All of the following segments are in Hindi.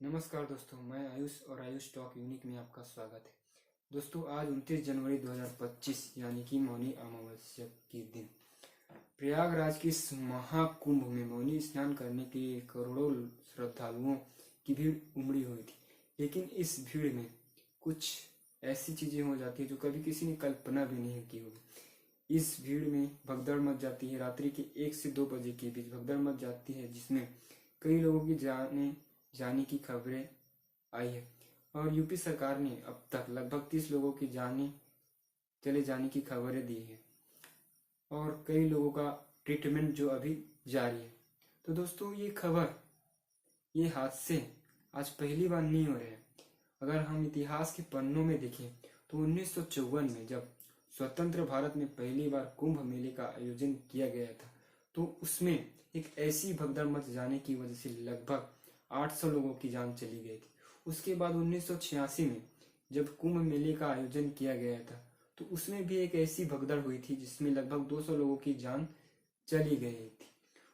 नमस्कार दोस्तों, मैं आयुष और आयुष टॉक यूनिक में आपका स्वागत है। दोस्तों, आज 29 जनवरी 2025 यानी कि मौनी अमावस्या के दिन प्रयागराज के इस महाकुंभ में मौनी स्नान करने के लिए करोड़ों श्रद्धालुओं की भीड़ उमड़ी हुई थी। लेकिन इस भीड़ में कुछ ऐसी चीजें हो जाती है जो कभी किसी ने कल्पना भी नहीं की होगी। इस भीड़ में भगदड़ मच जाती है। रात्रि के 1 से 2 बजे के बीच भगदड़ मच जाती है, जिसमें कई लोगों की जाने की खबरें आई है। और यूपी सरकार ने अब तक लगभग 30 लोगों की चले जाने की खबरें दी है और कई लोगों का ट्रीटमेंट जो अभी जारी है। तो दोस्तों, ये हादसे आज पहली बार नहीं हो रहे हैं। अगर हम इतिहास के पन्नों में देखें तो 1954 में जब स्वतंत्र भारत में पहली बार कुंभ मेले का आयोजन किया गया था, तो उसमें एक ऐसी भगदड़ मच जाने की वजह से लगभग 800 लोगों की जान चली गई थी। उसके बाद 1986 में जब कुंभ मेले का आयोजन किया गया था, तो उसमें भी एक ऐसी भगदड़ हुई थी जिसमें लगभग 200 लोगों की जान चली गई थी।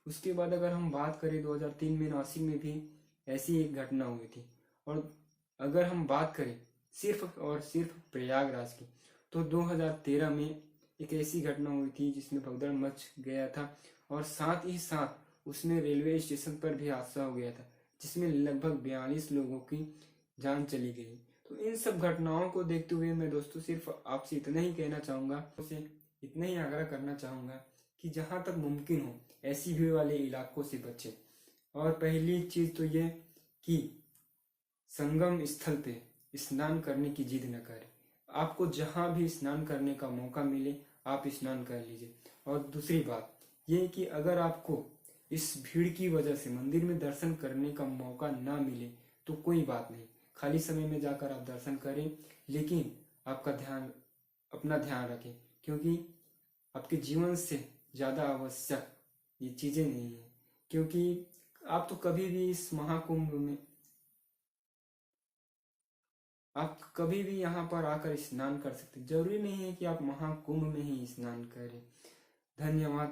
उसके बाद अगर हम बात करें 2003 में नासिक में भी ऐसी एक घटना हुई थी। और अगर हम बात करें सिर्फ और सिर्फ प्रयागराज की, तो 2013 में एक ऐसी घटना हुई थी जिसमें भगदड़ मच गया था और साथ ही साथ उसमें रेलवे स्टेशन पर भी हादसा हो गया था, जिसमें लगभग 42 लोगों की जान चली गई। तो इन सब घटनाओं को देखते हुए मैं दोस्तों सिर्फ आपसे इतना ही कहना चाहूंगा, उसे इतना ही आग्रह करना चाहूंगा कि जहां तक मुमकिन हो ऐसी भीड़ वाले इलाकों से बचें। और पहली चीज तो ये कि संगम स्थल पे स्नान करने की जिद न करें। आपको जहां भी स्नान करने का मौका मिले आप स्नान कर लीजिए। और दूसरी बात ये कि अगर आपको इस भीड़ की वजह से मंदिर में दर्शन करने का मौका ना मिले तो कोई बात नहीं, खाली समय में जाकर आप दर्शन करें, लेकिन अपना ध्यान रखें, क्योंकि आपके जीवन से ज्यादा आवश्यक ये चीजें नहीं है। क्योंकि आप तो कभी भी इस महाकुंभ में आप कभी भी यहाँ पर आकर स्नान कर सकते। जरूरी नहीं है कि आप महाकुंभ में ही स्नान करें। धन्यवाद।